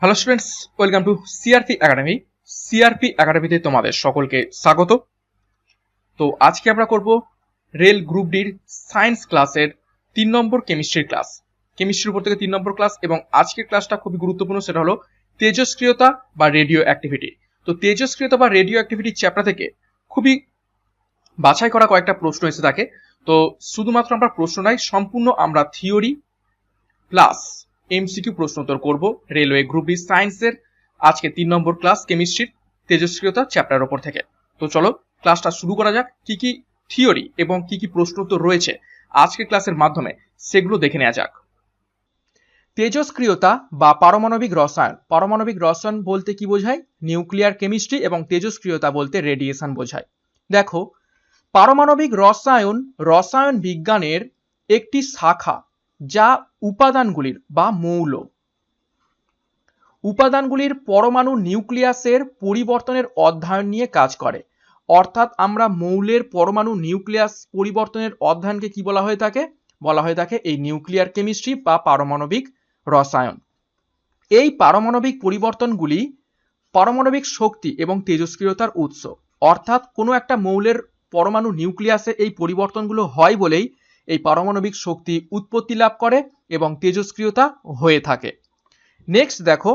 Hello students, welcome to CRP academy. CRP একাডেমিতে তোমাদের সকলকে স্বাগত। তো আজকে আমরা করব রেল গ্রুপ ডির সায়েন্স ক্লাসের 3 নম্বর কেমিস্ট্রির ক্লাস। কেমিস্ট্রির উপর থেকে 3 নম্বর ক্লাস, এবং আজকের ক্লাসটা খুবই গুরুত্বপূর্ণ। সেটা হলো তেজস্ক্রিয়তা বা রেডিও অ্যাক্টিভিটি। তো তেজস্ক্রিয়তা বা রেডিও অ্যাক্টিভিটি চ্যাপ্টার থেকে খুবই বাছাই করা কয়েকটা প্রশ্ন এসে থাকে। তো শুধুমাত্র আমরা প্রশ্ন নয়, সম্পূর্ণ আমরা থিওরি প্লাস এমসিকিউ প্রশ্ন উত্তর করব রেলওয়ে গ্রুপ ডি সায়েন্সের আজকে 3 নম্বর ক্লাস কেমিস্ট্রির তেজস্ক্রিয়তা চ্যাপ্টার উপর থেকে। তো চলো ক্লাসটা শুরু করা যাক। কি কি থিওরি এবং কি কি প্রশ্ন উত্তর রয়েছে আজকের ক্লাসের মাধ্যমে সেগুলো দেখে নেওয়া যাক। তেজস্ক্রিয়তা বা পারমাণবিক রসায়ন। পারমাণবিক রসায়ন বলতে কি বোঝায়? নিউক্লিয়ার কেমিস্ট্রি, এবং তেজস্ক্রিয়তা বলতে রেডিয়েশন বোঝায়। দেখো, পারমাণবিক রসায়ন বিজ্ঞানের একটি শাখা, যা উপাদানগুলির পরমাণু নিউক্লিয়াসের পরিবর্তনের অধ্যয়ন নিয়ে কাজ করে। অর্থাৎ আমরা মৌলের পরমাণু নিউক্লিয়াস পরিবর্তনের অধ্যয়নকে কি বলা হয়ে থাকে? বলা হয়ে থাকে এই নিউক্লিয়ার কেমিস্ট্রি বা পারমাণবিক রসায়ন। এই পারমাণবিক পরিবর্তনগুলি পারমাণবিক শক্তি এবং তেজস্ক্রিয়তার উৎস। অর্থাৎ কোনো একটা মৌলের পরমাণু নিউক্লিয়াসে এই পরিবর্তনগুলো হয় বলেই এই পারমাণবিক শক্তি উৎপত্তি লাভ করে এবং তেজস্ক্রিয়তা হয়ে থাকে। নেক্সট দেখো,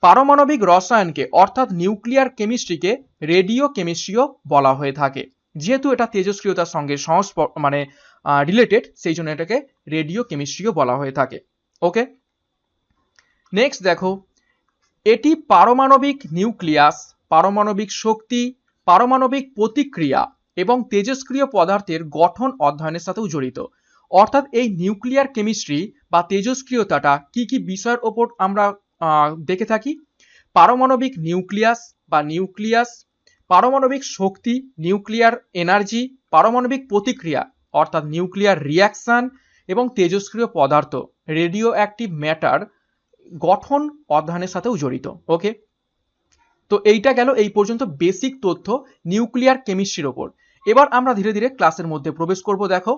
পারমাণবিক রসায়নকে অর্থাৎ নিউক্লিয়ার কেমিস্ট্রিকে রেডিও কেমিস্ট্রিও বলা হয়ে থাকে। যেহেতু এটা তেজস্ক্রিয়তার সঙ্গে রিলেটেড, সেই জন্য এটাকে রেডিও কেমিস্ট্রিও বলা হয়ে থাকে। ওকে, নেক্সট দেখো, এটি পারমাণবিক নিউক্লিয়াস, পারমাণবিক শক্তি, পারমাণবিক প্রতিক্রিয়া এবং তেজস্ক্রিয় পদার্থের গঠন অধ্যয়নের সাথেও জড়িত। অর্থাৎ এই নিউক্লিয়ার কেমিস্ট্রি বা তেজস্ক্রিয়তাটা কি কি বিষয়ের ওপর আমরা দেখে থাকি? পারমাণবিক নিউক্লিয়াস, পারমাণবিক শক্তি, নিউক্লিয়ার এনার্জি, পারমাণবিক প্রতিক্রিয়া অর্থাৎ নিউক্লিয়ার রিয়াকশন, এবং তেজস্ক্রিয় পদার্থ রেডিও অ্যাক্টিভ ম্যাটার গঠন অধ্যয়নের সাথেও জড়িত। ওকে, তো এইটা গেল এই পর্যন্ত বেসিক তথ্য নিউক্লিয়ার কেমিস্ট্রির ওপর। এবার আমরা ধীরে ধীরে ক্লাসের মধ্যে প্রবেশ করব। দেখো,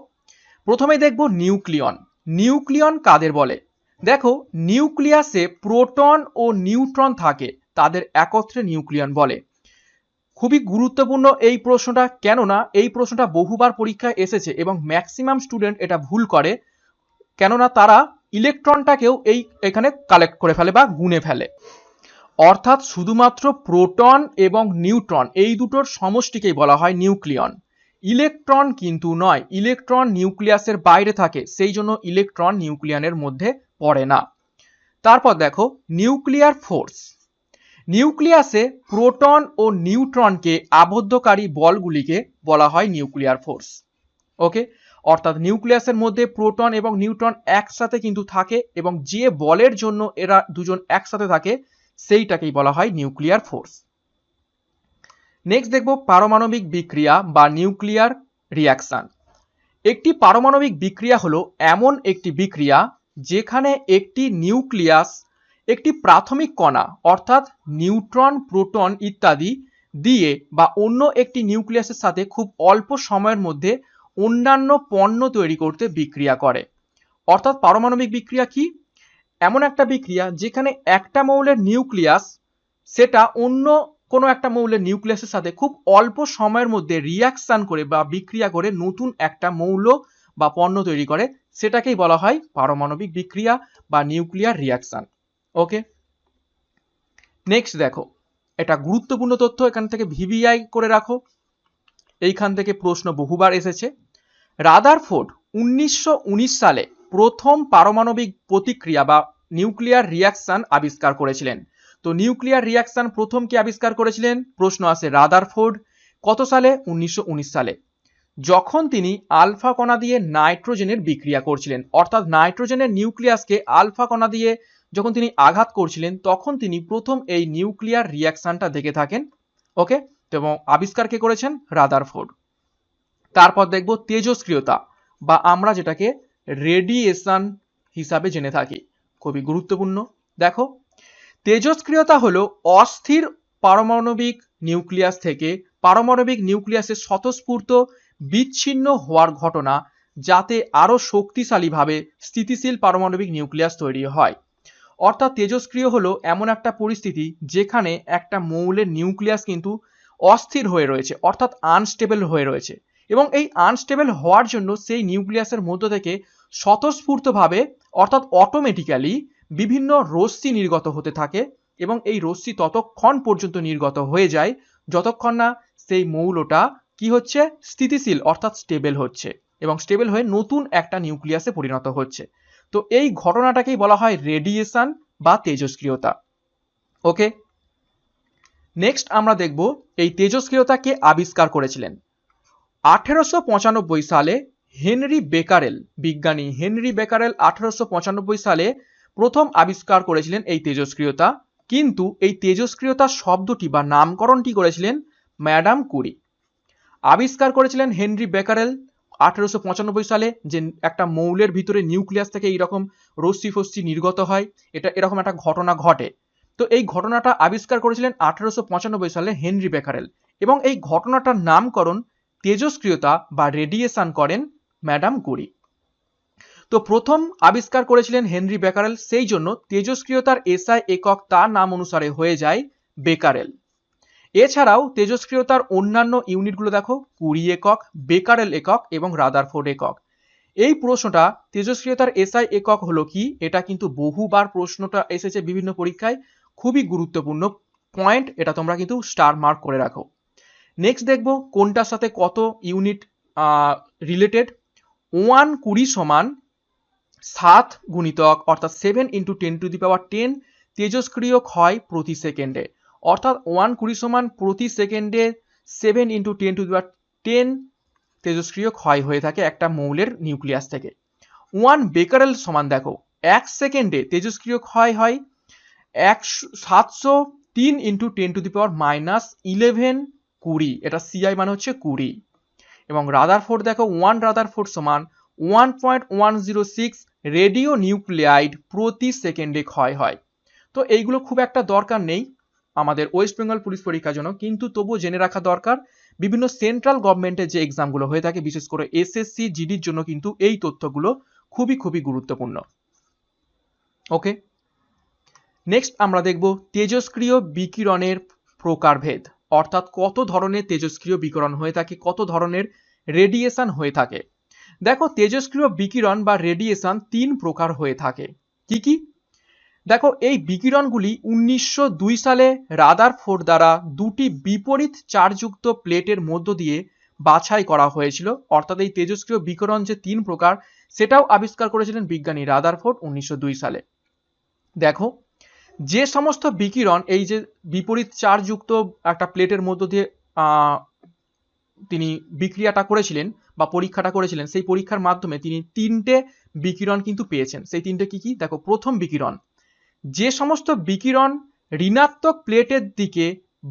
প্রথমে দেখব নিউক্লিয়ন। নিউক্লিয়ন কাদের বলে? দেখো, নিউক্লিয়াসে প্রোটন ও নিউট্রন থাকে, তাদের একত্রে নিউক্লিয়ন বলে। খুবই গুরুত্বপূর্ণ এই প্রশ্নটা, কেননা এই প্রশ্নটা বহুবার পরীক্ষায় এসেছে এবং ম্যাক্সিমাম স্টুডেন্ট এটা ভুল করে, কেননা তারা ইলেকট্রনটাকেও এখানে কালেক্ট করে ফেলে বা গুনে ফেলে। অর্থাৎ শুধুমাত্র প্রোটন এবং নিউট্রন এই দুটোর সমষ্টিকেই বলা হয় নিউক্লিয়ন, ইলেকট্রন কিন্তু নয়। ইলেকট্রন নিউক্লিয়াসের বাইরে থাকে, সেই জন্য ইলেকট্রন নিউক্লিয়নের মধ্যে পড়ে না। তারপর দেখো, নিউক্লিয়ার ফোর্স। নিউক্লিয়াসে প্রোটন ও নিউট্রনকে আবদ্ধকারী বলগুলিকে বলা হয় নিউক্লিয়ার ফোর্স। ওকে, অর্থাৎ নিউক্লিয়াসের মধ্যে প্রোটন এবং নিউট্রন একসাথে কিন্তু থাকে, এবং যে বলের জন্য এরা দুজন একসাথে থাকে সেইটাকেই বলা হয় নিউক্লিয়ার ফোর্স। নেক্সট দেখব পারমাণবিক বিক্রিয়া বা নিউক্লিয়ার রিয়াকশন। একটি পারমাণবিক বিক্রিয়া হলো এমন একটি বিক্রিয়া যেখানে একটি নিউক্লিয়াস একটি প্রাথমিক কণা অর্থাৎ নিউট্রন, প্রোটন ইত্যাদি দিয়ে বা অন্য একটি নিউক্লিয়াসের সাথে খুব অল্প সময়ের মধ্যে অন্যান্য পণ্য তৈরি করতে বিক্রিয়া করে। অর্থাৎ পারমাণবিক বিক্রিয়া কি? এমন একটা বিক্রিয়া যেখানে একটা মৌলের নিউক্লিয়াস সেটা অন্য কোনো একটা মৌলের নিউক্লিয়াসের সাথে খুব অল্প সময়ের মধ্যে রিয়াকশন করে বা বিক্রিয়া করে নতুন একটা মৌল বা পণ্য তৈরি করে, সেটাকেই বলা হয় পারমাণবিক বিক্রিয়া বা নিউক্লিয়ার রিয়াকশন। ওকে, নেক্সট দেখো, এটা গুরুত্বপূর্ণ তথ্য, এখান থেকে ভিভিআই করে রাখো, এইখান থেকে প্রশ্ন বহুবার এসেছে। রাদারফোর্ড 1919 সালে প্রথম পারমাণবিক প্রতিক্রিয়া বা নিউক্লিয়ার রিয়াকশন আবিষ্কার করেছিলেন। তো নিউক্লিয়ার রিয়াকশন প্রথম কে আবিষ্কার করেছিলেন? প্রশ্ন আসে রাদারফোর্ড। কত সালে? 1919 সালে, যখন তিনি আলফা কণা দিয়ে নাইট্রোজেনের বিক্রিয়া করছিলেন। অর্থাৎ নাইট্রোজেনের নিউক্লিয়াসকে আলফা কণা দিয়ে যখন তিনি আঘাত করছিলেন, তখন তিনি প্রথম এই নিউক্লিয়ার রিয়াকশনটা দেখে থাকেন। ওকে, এবং আবিষ্কার কে করেছেন? রাদারফোর্ড। তারপর দেখব তেজস্ক্রিয়তা বা আমরা যেটাকে রেডিয়েশন হিসাবে জেনে থাকি, খুবই গুরুত্বপূর্ণ। দেখো, তেজস্ক্রিয়তা হলো অস্থির পারমাণবিক নিউক্লিয়াস থেকে পারমাণবিক নিউক্লিয়াসের স্বতঃস্ফূর্ত বিচ্ছিন্ন হওয়ার ঘটনা, যাতে আরো শক্তিশালীভাবে স্থিতিশীল পারমাণবিক নিউক্লিয়াস তৈরি হয়। অর্থাৎ তেজস্ক্রিয় হলো এমন একটা পরিস্থিতি যেখানে একটা মৌলের নিউক্লিয়াস কিন্তু অস্থির হয়ে রয়েছে, অর্থাৎ আনস্টেবল হয়ে রয়েছে, এবং এই আনস্টেবল হওয়ার জন্য সেই নিউক্লিয়াসের মধ্য থেকে স্বতঃস্ফূর্তভাবে অর্থাৎ অটোমেটিক্যালি বিভিন্ন রশ্মি নির্গত হতে থাকে, এবং এই রশ্মি ততক্ষণ পর্যন্ত নির্গত হয়ে যায় যতক্ষণ না সেই মৌলটা কি হচ্ছে, স্থিতিশীল অর্থাৎ স্টেবল হচ্ছে, এবং স্টেবল হয়ে নতুন একটা নিউক্লিয়াসে পরিণত হচ্ছে। তো এই ঘটনাটাকেই বলা হয় রেডিয়েশন বা তেজস্ক্রিয়তা। ওকে, নেক্সট আমরা দেখব এই তেজস্ক্রিয়তাকে আবিষ্কার করেছিলেন 1895 সালে হেনরি বেকারেল, বিজ্ঞানী হেনরি বেকারেল 1895 সালে প্রথম আবিষ্কার করেছিলেন এই তেজস্ক্রিয়তা, কিন্তু এই তেজস্ক্রিয়তা শব্দটি বা নামকরণটি করেছিলেন ম্যাডাম কুরি। আবিষ্কার করেছিলেন হেনরি বেকারেল 1895 সালে যে একটা মৌলের ভিতরে নিউক্লিয়াস থেকে এইরকম রশ্মি ফশ্মি নির্গত হয়, এটা এরকম একটা ঘটনা ঘটে। তো এই ঘটনাটা আবিষ্কার করেছিলেন 1895 সালে হেনরি বেকারেল, এবং এই ঘটনাটার নামকরণ তেজস্ক্রিয়তা বা রেডিয়েশন করেন ম্যাডাম কুরি। তো প্রথম আবিষ্কার করেছিলেন হেনরি বেকারেল, সেই জন্য তেজস্ক্রিয়তার এসআই একক তার নাম অনুসারে হয়ে যায় বেকারেল। এছাড়াও তেজস্ক্রিয়তার অন্যান্য ইউনিটগুলো দেখো, কুরি একক, বেকারেল একক এবং রাদারফোর্ড একক। এই প্রশ্নটা তেজস্ক্রিয়তার এসআই একক হলো কি, এটা কিন্তু বহুবার প্রশ্নটা এসেছে বিভিন্ন পরীক্ষায়, খুবই গুরুত্বপূর্ণ পয়েন্ট, এটা তোমরা কিন্তু স্টার মার্ক করে রাখো। নেক্সট দেখবো কোনটার সাথে কত ইউনিট রিলেটেড। 1 কুরি সমান 7 গুণিতক অর্থাৎ 7 × 10⁻10 তেজস্ক্রিয় ক্ষয় প্রতি সেকেন্ডে, অর্থাৎ 1 কুরি সমান প্রতি সেকেন্ডে 7 × 10⁻10 তেজস্ক্রিয় ক্ষয় হয়ে থাকে একটা মৌলের নিউক্লিয়াস থেকে। 1 বেকারেল সমান দেখো 1 সেকেন্ডে তেজস্ক্রিয় ক্ষয় হয় 703 × 10⁻11 কুড়ি, এটা সিআই মানে হচ্ছে 20। এবং রাদারফোর্ড দেখো 1 রাদারফোর্ড সমান 1.106 রেডিও নিউক্লিয়াইড প্রতি সেকেন্ডে ক্ষয় হয়। তো এইগুলো খুব একটা দরকার নেই আমাদের ওয়েস্ট বেঙ্গল পুলিশ পরীক্ষার জন্য, কিন্তু তবুও জেনে রাখা দরকার। বিভিন্ন সেন্ট্রাল গভর্নমেন্টের যে এক্সামগুলো হয়ে থাকে, বিশেষ করে এসএসসি জিডির জন্য কিন্তু এই তথ্যগুলো খুবই খুবই গুরুত্বপূর্ণ। ওকে, নেক্সট আমরা দেখব তেজস্ক্রিয় বিকিরণের প্রকারভেদ, অর্থাৎ কত ধরনের তেজস্ক্রিয় বিকিরণ হয়ে থাকে, কত ধরনের রেডিয়েশন হয়ে থাকে। দেখো তেজস্ক্রিয় বিকিরণ বা রেডিয়েশন 3 প্রকার হয়ে থাকে। কি কি? দেখো এই বিকিরণগুলি 1902 সালে রাদারফোর্ড দ্বারা দুটি বিপরীত চার্জযুক্ত প্লেটের মধ্য দিয়ে বাছাই করা হয়েছিল, অর্থাৎ এই তেজস্ক্রিয় বিকিরণ যে 3 প্রকার সেটাও আবিষ্কার করেছিলেন বিজ্ঞানী রাদারফোর্ড 1902 সালে। দেখো যে সমস্ত বিকিরণ এই যে বিপরীত চার্জযুক্ত একটা প্লেটের মধ্য দিয়ে তিনি বিক্রিয়াটা করেছিলেন বা পরীক্ষাটা করেছিলেন, সেই পরীক্ষার মাধ্যমে তিনি 3টে বিকিরণ কিন্তু পেয়েছেন। সেই 3টে কি কি? দেখো প্রথম বিকিরণ, যে সমস্ত বিকিরণ ঋণাত্মক প্লেটের দিকে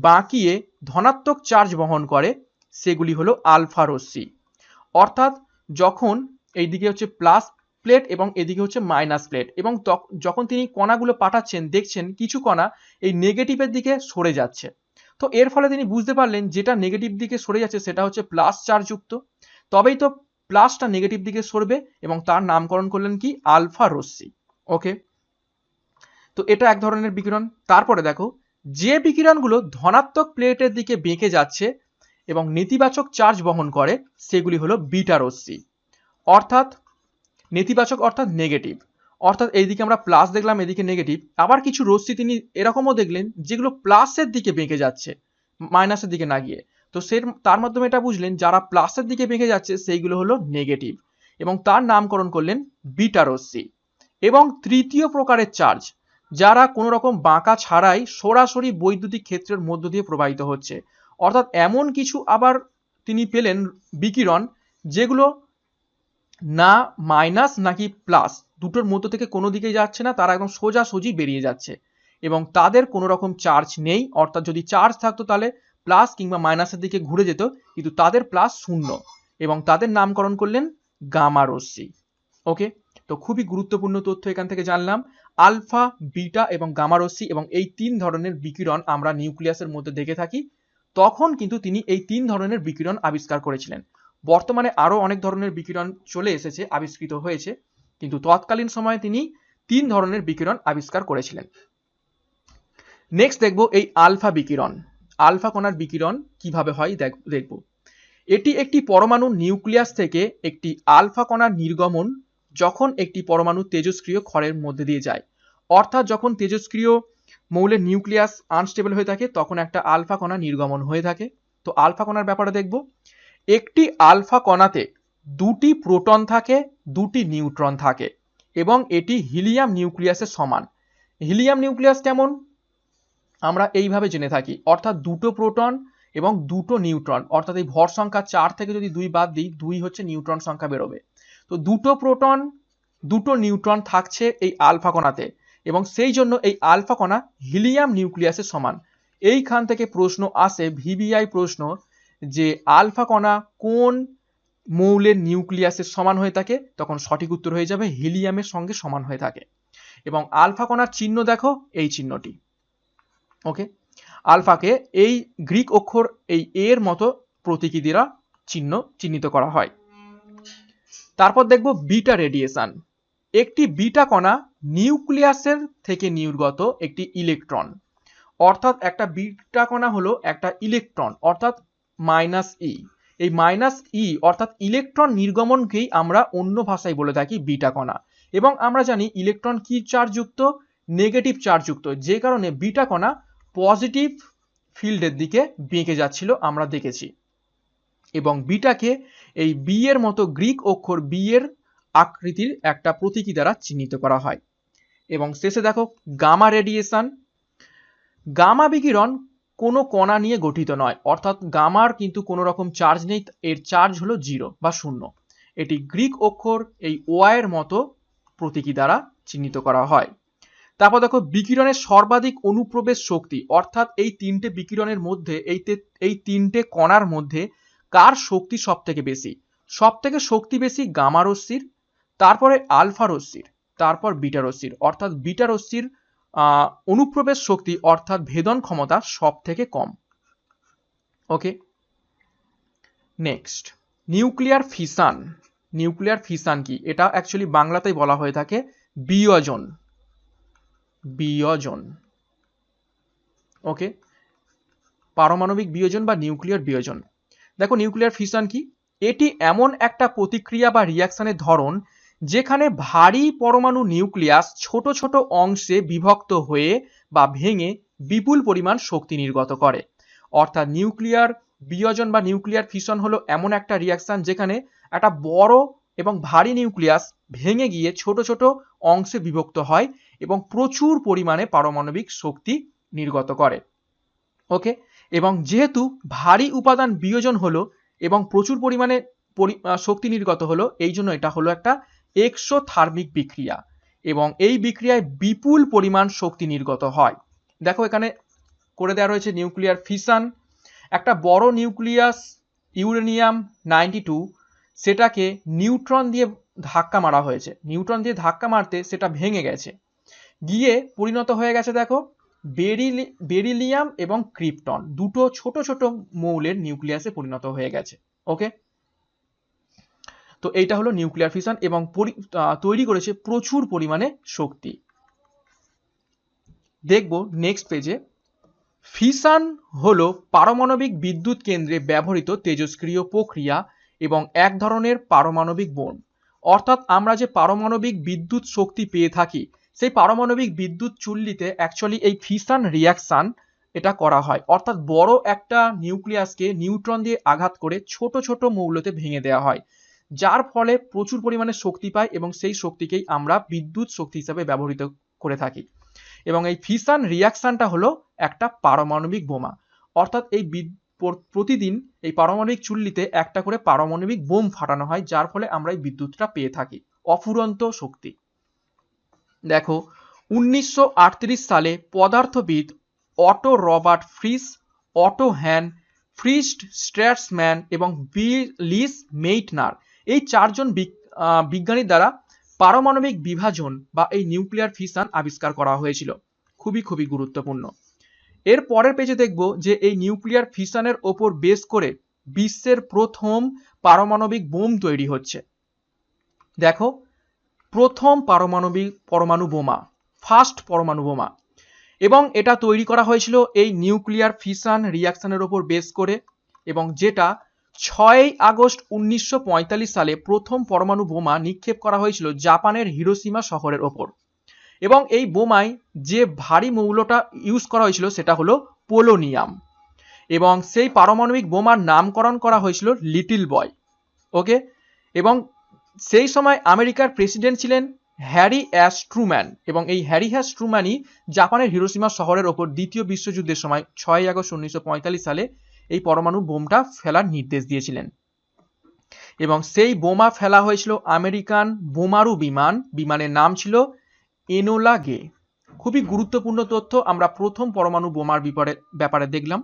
বাঁকিয়ে ধনাত্মক চার্জ বহন করে সেগুলি হলো আলফা রশ্মি, অর্থাৎ যখন এইদিকে হচ্ছে প্লাস প্লেট এবং এদিকে হচ্ছে মাইনাস প্লেট, এবং যখন তিনি কণাগুলো পাঠাচ্ছেন দেখছেন কিছু কণা এই নেগেটিভের দিকে সরে যাচ্ছে। তো এর ফলে তিনি বুঝতে পারলেন যেটা নেগেটিভ দিকে সরে যাচ্ছে সেটা হচ্ছে প্লাস চার্জযুক্ত, তবেই তো প্লাসটা নেগেটিভ দিকে সরবে, এবং তার নামকরণ করলেন কি আলফা রশ্মি। ওকে, তো এটা এক ধরনের বিকিরণ। তারপরে দেখো যে বিকিরণগুলো ধনাত্মক প্লেটের দিকে বেঁকে যাচ্ছে এবং নেতিবাচক চার্জ বহন করে সেগুলি হলো বিটা রশ্মি, অর্থাৎ নেতিবাচক অর্থাৎ নেগেটিভ, অর্থাৎ এইদিকে আমরা প্লাস দেখলাম এদিকে নেগেটিভ। আবার কিছু রশ্মি তিনি এরকমও দেখলেন যেগুলো প্লাসের দিকে বেঁকে যাচ্ছে মাইনাসের দিকে না গিয়ে, তো তার মাধ্যমে এটা বুঝলেন যারা প্লাসের দিকে বেঁকে যাচ্ছে সেইগুলো হলো নেগেটিভ, এবং তার নামকরণ করলেন বিটা রশ্মি। এবং তৃতীয় প্রকারের চার্জ যারা কোনো রকম বাঁকা ছাড়াই সরাসরি বৈদ্যুতিক ক্ষেত্রের মধ্য দিয়ে প্রবাহিত হচ্ছে, অর্থাৎ এমন কিছু আবার তিনি পেলেন বিকিরণ যেগুলো না মাইনাস নাকি প্লাস দুটোর মধ্য থেকে কোনো দিকে যাচ্ছে না, তারা একদম সোজাসুজি বেরিয়ে যাচ্ছে এবং তাদের কোনো রকম চার্জ নেই, অর্থাৎ যদি চার্জ থাকতো তাহলে প্লাস কিংবা মাইনাসের দিকে ঘুরে যেত, কিন্তু তাদের প্লাস শূন্য, এবং তাদের নামকরণ করলেন গামা রশ্মি। ওকে, তো খুবই গুরুত্বপূর্ণ তথ্য এখান থেকে জানলাম, আলফা, বিটা এবং গামা রশ্মি, এবং এই 3 ধরনের বিকিরণ আমরা নিউক্লিয়াসের মধ্যে দেখে থাকি। তখন কিন্তু তিনি এই 3 ধরনের বিকিরণ আবিষ্কার করেছিলেন। বর্তমানে আরো অনেক ধরনের বিকিরণ চলে এসেছে, আবিষ্কৃত হয়েছে, কিন্তু তৎকালীন সময়ে তিনি 3 ধরনের বিকিরণ আবিষ্কার করেছিলেন। নেক্সট দেখব এই আলফা বিকিরণ। আলফা কণার বিকিরণ কিভাবে হয় দেখব। এটি একটি পরমাণু নিউক্লিয়াস থেকে একটি আলফা কণার নির্গমন যখন একটি পরমাণু তেজস্ক্রিয় ক্ষয়ের মধ্যে দিয়ে যায়। অর্থাৎ যখন তেজস্ক্রিয় মৌলের নিউক্লিয়াস আনস্টেবল হয়ে থাকে তখন একটা আলফা কণা নির্গমন হয়ে থাকে। তো আলফা কণার ব্যাপারে দেখব। একটি আলফা কণাতে 2টি প্রোটন থাকে, 2টি নিউট্রন থাকে এবং এটি হিলিয়াম নিউক্লিয়াসের সমান। হিলিয়াম নিউক্লিয়াস কেমন আমরা এইভাবে জেনে থাকি, অর্থাৎ 2টো প্রোটন এবং 2টো নিউট্রন, অর্থাৎ এই ভর সংখ্যা 4 থেকে যদি 2 বাদ দিই 2 হচ্ছে নিউট্রন সংখ্যা বেরোবে। তো 2টো প্রোটন 2টো নিউট্রন থাকছে এই আলফা কণাতে এবং সেই জন্য এই আলফা কণা হিলিয়াম নিউক্লিয়াসের সমান। এইখান থেকে প্রশ্ন আসে, ভিভিআই প্রশ্ন, যে আলফা কণা কোন মৌলের নিউক্লিয়াসের সমান হয়ে থাকে, তখন সঠিক উত্তর হয়ে যাবে হিলিয়ামের সঙ্গে সমান হয়ে থাকে। এবং আলফা কণার চিহ্ন দেখো এই চিহ্নটি। ওকে, আলফাকে এই গ্রিক অক্ষর এই এর মতো প্রতীকী দ্বারা চিহ্নিত করা হয়। তারপর দেখব বিটা রেডিয়েশন। একটি বিটা কণা নিউক্লিয়াসের থেকে নির্গত একটি ইলেকট্রন, অর্থাৎ একটা বিটা কণা হলো একটা ইলেকট্রন, অর্থাৎ -e। এই -e অর্থাৎ ইলেকট্রন নির্গমনকেই আমরা অন্য ভাষায় বলে থাকি বিটা কণা। এবং আমরা জানি ইলেকট্রন কি চার্জযুক্ত, নেগেটিভ চার্জযুক্ত, যে কারণে বিটা কণা পজিটিভ ফিল্ডের দিকে বেঁকে যাচ্ছিল আমরা দেখেছি। এবং বিটাকে এই বি এর মতো গ্রিক অক্ষর বি এর আকৃতির একটা প্রতীকী দ্বারা চিহ্নিত করা হয়। এবং শেষে দেখো গামা রেডিয়েশন। গামা বিকিরণ কোনো কণা নিয়ে গঠিত নয়, অর্থাৎ গামার কিন্তু কোনো রকম চার্জ নেই, এর চার্জ হলো 0 বা 0। এটি গ্রিক অক্ষর এই ওয়াই এর মতো প্রতীকী দ্বারা চিহ্নিত করা হয়। তারপর দেখো বিকিরণের সর্বাধিক অনুপ্রবেশ শক্তি, অর্থাৎ এই তিনটে বিকিরণের মধ্যে এই তিনটে কণার মধ্যে কার শক্তি সব থেকে বেশি। সব থেকে শক্তি বেশি গামা রশ্মির, তারপরে আলফা রশ্মির, তারপর বিটা রশ্মির। অর্থাৎ বিটা রশ্মির অনুপ্রবেশ শক্তি অর্থাৎ ভেদন ক্ষমতা সব থেকে কম। Okay, next nuclear fission. Nuclear fission কি, এটা অ্যাকচুয়ালি বাংলাতেই বলা হয়ে থাকে বিয়োজন। বিয়োজন, ওকে, পারমাণবিক বিয়োজন বা নিউক্লিয়ার বিয়োজন। দেখো নিউক্লিয়ার ফিশন কি, এটি এমন একটা প্রতিক্রিয়া বা রিয়াকশনের ধরন যেখানে ভারী পরমাণু নিউক্লিয়াস ছোট ছোট অংশে বিভক্ত হয়ে বা ভেঙে বিপুল পরিমাণ শক্তি নির্গত করে। অর্থাৎ নিউক্লিয়ার বিয়োজন বা নিউক্লিয়ার ফিশন হলো এমন একটা রিয়াকশন যেখানে একটা বড় এবং ভারী নিউক্লিয়াস ভেঙে গিয়ে ছোট ছোট অংশে বিভক্ত হয় এবং প্রচুর পরিমাণে পারমাণবিক শক্তি নির্গত করে। ওকে, এবং যেহেতু ভারী উপাদান বিয়োজন হলো এবং প্রচুর পরিমাণে শক্তি নির্গত হলো, এই জন্য এটা হলো একটা এক্সোথার্মিক বিক্রিয়া এবং এই বিক্রিয়ায় বিপুল পরিমাণ শক্তি নির্গত হয়। দেখো এখানে করে দেওয়া রয়েছে নিউক্লিয়ার ফিশন। একটা বড় নিউক্লিয়াস ইউরেনিয়াম 92, সেটাকে নিউট্রন দিয়ে ধাক্কা মারা হয়েছে। নিউট্রন দিয়ে ধাক্কা মারতে সেটা ভেঙে গেছে, গিয়ে পরিণত হয়ে গেছে দেখো বেরিলিয়াম এবং ক্রিপ্টন, দুটো ছোট ছোট মৌলের নিউক্লিয়াসে পরিণত হয়ে গেছে। ওকে, তো এইটা হলো নিউক্লিয়ার ফিশন এবং তৈরি করেছে প্রচুর পরিমাণে শক্তি। দেখব নেক্সট পেজে, ফিশন হলো পারমাণবিক বিদ্যুৎ কেন্দ্রে ব্যবহৃত তেজস্ক্রিয় প্রক্রিয়া এবং এক ধরনের পারমাণবিক বোম। অর্থাৎ আমরা যে পারমাণবিক বিদ্যুৎ শক্তি পেয়ে থাকি, সেই পারমাণবিক বিদ্যুৎ চুল্লিতে অ্যাকচুয়ালি এই ফিশন রিয়াকশন এটা করা হয়। অর্থাৎ বড় একটা নিউক্লিয়াসকে নিউট্রন দিয়ে আঘাত করে ছোট ছোট মৌলতে ভেঙে দেওয়া হয়, যার ফলে প্রচুর পরিমাণে শক্তি পায় এবং সেই শক্তিকেই আমরা বিদ্যুৎ শক্তি হিসাবে ব্যবহৃত করে থাকি। এবং এই ফিশন রিয়াকশনটা হলো একটা পারমাণবিক বোমা। অর্থাৎ এই প্রতিদিন এই পারমাণবিক চুল্লিতে একটা করে পারমাণবিক বোম ফাটানো হয়, যার ফলে আমরা এই বিদ্যুৎটা পেয়ে থাকি, অফুরন্ত শক্তি। দেখো 1938 সালে পদার্থবিদ অটো রবার্ট ফ্রিস, অটো হ্যান, ফ্রিস্ট স্ট্র্যাটসম্যান এবং লিস মেইটনার, এই চারজন বিজ্ঞানীর দ্বারা পারমাণবিক বিভাজন বা এই নিউক্লিয়ার ফিশন আবিষ্কার করা হয়েছিল। খুবই খুবই গুরুত্বপূর্ণ। এর পরের পেজে দেখব যে এই নিউক্লিয়ার ফিশনের ওপর বেস করে বিশ্বের প্রথম পারমাণবিক বোম তৈরি হচ্ছে। দেখো প্রথম পরমাণু বোমা, ফার্স্ট পরমাণু বোমা, এবং এটা তৈরি করা হয়েছিল এই নিউক্লিয়ার ফিশন রিয়াকশনের ওপর বেস করে, এবং যেটা 6 আগস্ট 1945 সালে প্রথম পরমাণু বোমা নিক্ষেপ করা হয়েছিল জাপানের হিরোশিমা শহরের ওপর। এবং এই বোমায় যে ভারী মৌলটা ইউজ করা হয়েছিল সেটা হলো পোলোনিয়াম, এবং সেই পারমাণবিক বোমার নামকরণ করা হয়েছিল লিটল বয়। ওকে, এবং সেই সময় আমেরিকার প্রেসিডেন্ট ছিলেন হ্যারি এস ট্রুম্যান, এবং এই হ্যারি এস ট্রুম্যানই জাপানের হিরোশিমা শহরের ওপর দ্বিতীয় বিশ্বযুদ্ধের সময় 6 আগস্ট 1945 সালে এই পরমাণু বোমটা ফেলার নির্দেশ দিয়েছিলেন। এবং সেই বোমা ফেলা হয়েছিল আমেরিকান বোমারু বিমানের নাম ছিল এনোলা গে। খুবই গুরুত্বপূর্ণ তথ্য আমরা প্রথম পরমাণু বোমার ব্যাপারে দেখলাম,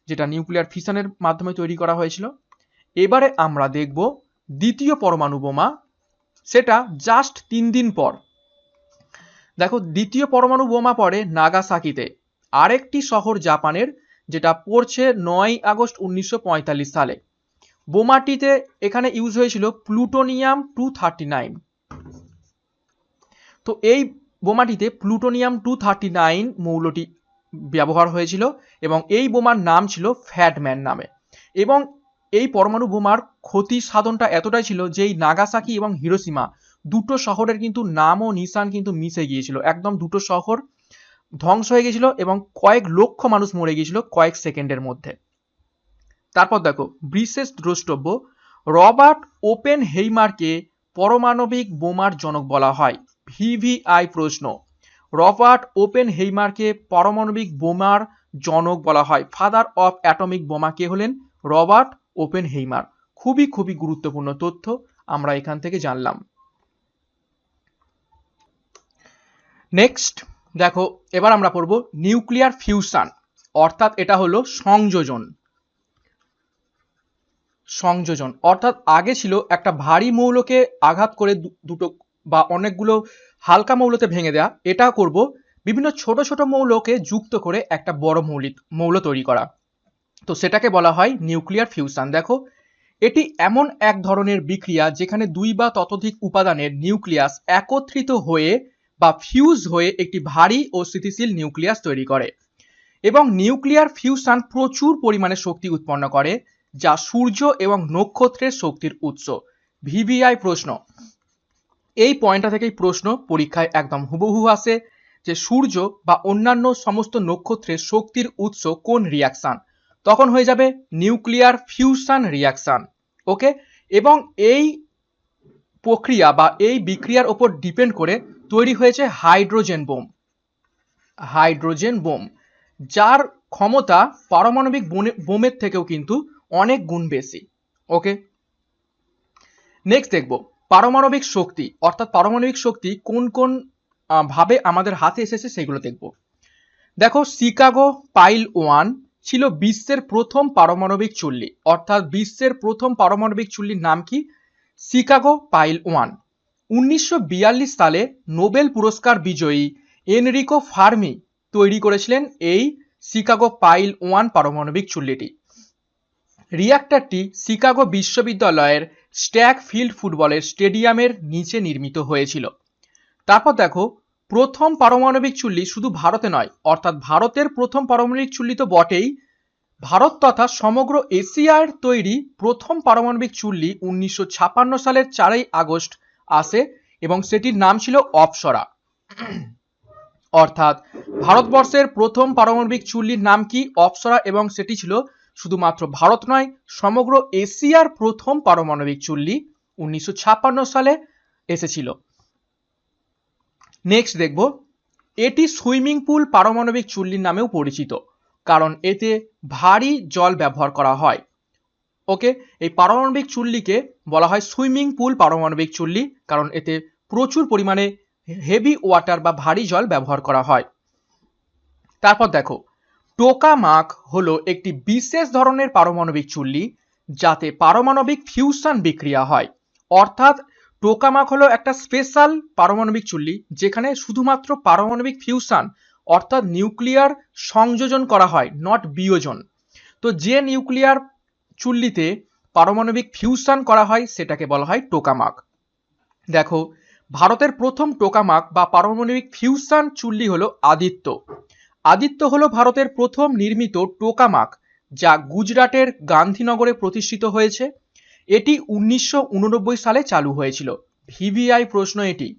যেটা নিউক্লিয়ার ফিশনের মাধ্যমে তৈরি করা হয়েছিল। এবারে আমরা দেখব দ্বিতীয় পরমাণু বোমা, সেটা জাস্ট 3 দিন পর। দেখো, দ্বিতীয় পরমাণু বোমা পড়ে নাগাসাকিতে, আরেকটি শহর জাপানের, যেটা পড়ছে 9 আগস্ট 1945 সালে। বোমাটিতে এখানে ইউজ হয়েছিল প্লুটোনিয়াম 239। তো এই বোমাটিতে প্লুটোনিয়াম 239 মৌলটি ব্যবহার হয়েছিল, এবং এই বোমার নাম ছিল ফ্যাটম্যান নামে। এবং এই পরমাণু বোমার ক্ষতি সাধনটা এতটাই ছিল যে এই নাগাসাকি এবং হিরোশিমা দুটো শহরের কিন্তু নাম ও নিশান কিন্তু মিশে গিয়েছিল, একদম দুটো শহর ধ্বংস হয়ে গিয়েছিল, এবং কয়েক লক্ষ মানুষ মরে গিয়েছিল কয়েক সেকেন্ডের মধ্যে। তারপর দেখো, বিশেষ দ্রষ্টব্য, রবার্ট ওপেনহেইমারকে পারমাণবিক বোমার জনক বলা হয়। ভিভিআই প্রশ্ন, রবার্ট ওপেনহেইমারকে পারমাণবিক বোমার জনক বলা হয়। ফাদার অফ অ্যাটমিক বোমা কে হলেন? Robert Oppenheimer. খুবই খুবই গুরুত্বপূর্ণ তথ্য আমরা এখান থেকে জানলাম। নেক্সট দেখো, এবার আমরা পড়ব নিউক্লিয়ার ফিউশন, অর্থাৎ এটা হলো সংযোজন। অর্থাৎ আগে ছিল একটা ভারী মৌলকে আঘাত করে দুটো বা অনেকগুলো হালকা মৌলতে ভেঙে দেয়া, এটা করব বিভিন্ন ছোট ছোট মৌলকে যুক্ত করে একটা বড় মৌল তৈরি করা। তো সেটাকে বলা হয় নিউক্লিয়ার ফিউশন। দেখো, এটি এমন এক ধরনের বিক্রিয়া যেখানে দুই বা ততোধিক উপাদানের নিউক্লিয়াস একত্রিত হয়ে বা ফিউজ হয়ে একটি ভারী ও স্থিতিশীল নিউক্লিয়াস তৈরি করে। এবং নিউক্লিয়ার ফিউশন প্রচুর পরিমাণে শক্তি উৎপন্ন করে, যা সূর্য এবং নক্ষত্রের শক্তির উৎস। ভিভিআই প্রশ্ন, এই পয়েন্টটা থেকেই প্রশ্ন পরীক্ষায় একদম হুবহু আসে যে সূর্য বা অন্যান্য সমস্ত নক্ষত্রের শক্তির উৎস কোন রিয়াকশন? তখন হয়ে যাবে নিউক্লিয়ার ফিউশন রিয়াকশন। ওকে, এবং এই প্রক্রিয়া বা এই বিক্রিয়ার ওপর ডিপেন্ড করে তৈরি হয়েছে হাইড্রোজেন বোম, যার ক্ষমতা পারমাণবিক বোমের থেকেও কিন্তু অনেক গুণ বেশি। ওকে, নেক্সট দেখব পারমাণবিক শক্তি, অর্থাৎ পারমাণবিক শক্তি কোন কোন ভাবে আমাদের হাতে এসেছে সেগুলো দেখব। দেখো, শিকাগো পাইল 1 ছিল বিশ্বের প্রথম পারমাণবিক চুল্লি, অর্থাৎ বিশ্বের প্রথম পারমাণবিক চুল্লির নাম কি? Chicago pile 1। 1942 সালে নোবেল পুরস্কার বিজয়ী এনরিকো ফার্মি তৈরি করেছিলেন এই শিকাগো পাইল 1 পারমাণবিক চুল্লিটি। রিঅ্যাক্টরটি শিকাগো বিশ্ববিদ্যালয়ের স্ট্যাগ ফিল্ড ফুটবলের স্টেডিয়ামের নিচে নির্মিত হয়েছিল। তারপর দেখো, প্রথম পারমাণবিক চুল্লি শুধু ভারতে নয়, অর্থাৎ ভারতের প্রথম পারমাণবিক চুল্লি তো বটেই, ভারত তথা সমগ্র এশিয়ার তৈরি প্রথম পারমাণবিক চুল্লি 1956 সালের 4 আগস্ট আসে, এবং সেটির নাম ছিল অপ্সরা। অর্থাৎ ভারতবর্ষের প্রথম পারমাণবিক চুল্লির নাম কি? অপ্সরা, এবং সেটি ছিল শুধুমাত্র ভারত নয়, সমগ্র এশিয়ার প্রথম পারমাণবিক চুল্লি 1956 সালে এসেছিল। নেক্সট দেখব, এটি সুইমিং পুল পারমাণবিক চুল্লির নামেও পরিচিত, কারণ এতে ভারী জল ব্যবহার করা হয়। ওকে, এই পারমাণবিক চুল্লিকে বলা হয় সুইমিং পুল পারমাণবিক চুল্লি, কারণ এতে প্রচুর পরিমাণে হেভি ওয়াটার বা ভারী জল ব্যবহার করা হয়। তারপর দেখো, টোকামাক হলো একটি বিশেষ ধরনের পারমাণবিক চুল্লি যাতে পারমাণবিক ফিউশন বিক্রিয়া হয়। অর্থাৎ টোকামাক হলো একটা স্পেশাল পারমাণবিক চুল্লি যেখানে শুধুমাত্র পারমাণবিক ফিউশন অর্থাৎ নিউক্লিয়ার সংযোজন করা হয়, নট বিয়োজন। তো যে নিউক্লিয়ার চুল্লিতে পারমাণবিক ফিউশন করা হয় সেটাকে বলা হয় টোকামাক। দেখো, ভারতের প্রথম টোকামাক বা পারমাণবিক ফিউশন চুল্লি হলো আদিত্য। আদিত্য হলো ভারতের প্রথম নির্মিত টোকামাক, যা গুজরাটের গান্ধীনগরে প্রতিষ্ঠিত হয়েছে। এটি 1989 সালে চালু হয়েছিল। ভিভিআই প্রশ্ন এটি,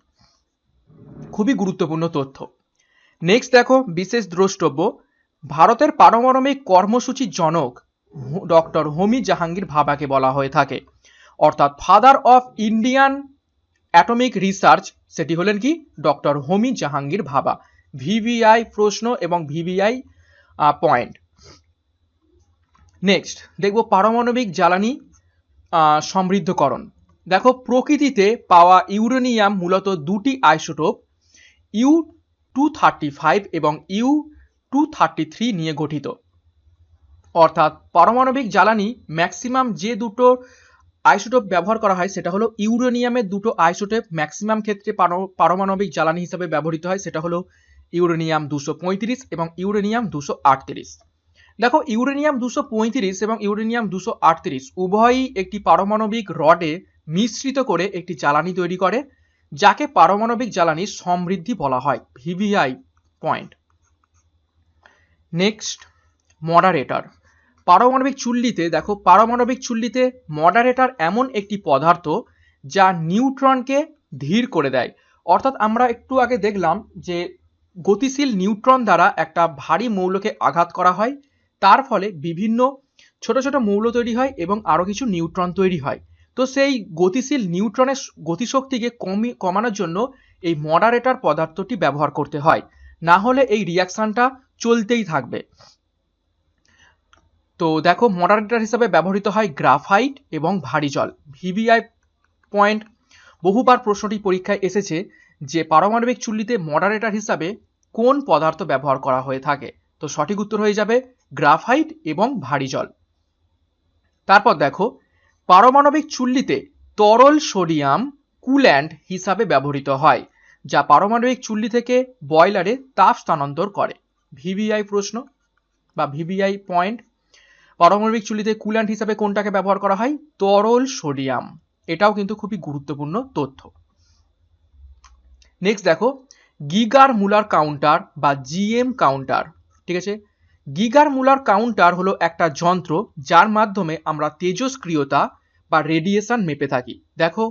খুবই গুরুত্বপূর্ণ তথ্য। নেক্সট দেখো, বিশেষ দ্রষ্টব্য, ভারতের পারমাণবিক কর্মসূচির জনক ডক্টর হোমি জাহাঙ্গীর ভাবাকে বলা হয়ে থাকে, অর্থাৎ father of Indian atomic research সেটি হলেন কি ডক্টর হোমি জাহাঙ্গীর ভাবা। ভিভিআই প্রশ্ন এবং ভিভিআই পয়েন্ট। নেক্সট দেখব পারমাণবিক জ্বালানি সমৃদ্ধকরণ। দেখো, প্রকৃতিতে পাওয়া ইউরেনিয়াম মূলত দুটি আইসোটোপ U-235 এবং U-233 নিয়ে গঠিত। অর্থাৎ পারমাণবিক জ্বালানি ম্যাক্সিমাম যে দুটো আইসোটোপ ব্যবহার করা হয় সেটা হলো ইউরেনিয়ামের দুটো আইসোটোপ ম্যাক্সিমাম ক্ষেত্রে পারমাণবিক জ্বালানি হিসেবে ব্যবহৃত হয়, সেটা হলো ইউরেনিয়াম 235 এবং ইউরেনিয়াম 238। দেখো, ইউরেনিয়াম 235 এবং ইউরেনিয়াম 238 উভয়ই একটি পারমাণবিক রডে মিশ্রিত করে একটি জ্বালানি তৈরি করে, যাকে পারমাণবিক জ্বালানির সমৃদ্ধি বলা হয়। VVI point. Next, moderator. পারমাণবিক চুল্লিতে দেখো, পারমাণবিক চুল্লিতে মডারেটর এমন একটি পদার্থ যা নিউট্রনকে ধীর করে দেয়। অর্থাৎ আমরা একটু আগে দেখলাম যে গতিশীল নিউট্রন দ্বারা একটা ভারী মৌলকে আঘাত করা হয়, তার ফলে বিভিন্ন ছোট ছোট মৌল তৈরি হয় এবং আরও কিছু নিউট্রন তৈরি হয়। তো সেই গতিশীল নিউট্রনের গতিশক্তিকে কমানোর জন্য এই মডারেটর পদার্থটি ব্যবহার করতে হয়, না হলে এই রিয়াকশনটা চলতেই থাকবে। তো দেখো, মডারেটর হিসাবে ব্যবহৃত হয় গ্রাফাইট এবং ভারী জল। VVI point. বহুবার প্রশ্নটি পরীক্ষায় এসেছে যে পারমাণবিক চুল্লিতে মডারেটর হিসাবে কোন পদার্থ ব্যবহার করা হয়ে থাকে। তো সঠিক উত্তর হয়ে যাবে গ্রাফাইট এবং ভারী জল। তারপর দেখো, পারমাণবিক চুল্লিতে তরল সোডিয়াম কুল্যান্ট হিসাবে ব্যবহৃত হয়, যা পারমাণবিক চুল্লি থেকে বয়লারে তাপ স্থানান্তর করে। ভিভিআই প্রশ্ন বা ভিভিআই পয়েন্ট। পারমাণবিক চুল্লিতে কুল্যান্ট হিসাবে কোনটাকে ব্যবহার করা হয়? তরল সোডিয়াম। এটাও কিন্তু খুবই গুরুত্বপূর্ণ তথ্য। নেক্সট দেখো, গিগার মুলার কাউন্টার বা জিএম কাউন্টার। ঠিক আছে, গিগার মুলার কাউন্টার হলো একটা যন্ত্র যার মাধ্যমে আমরা তেজস্ক্রিয়তা বা রেডিয়েশন মেপে থাকি। দেখো,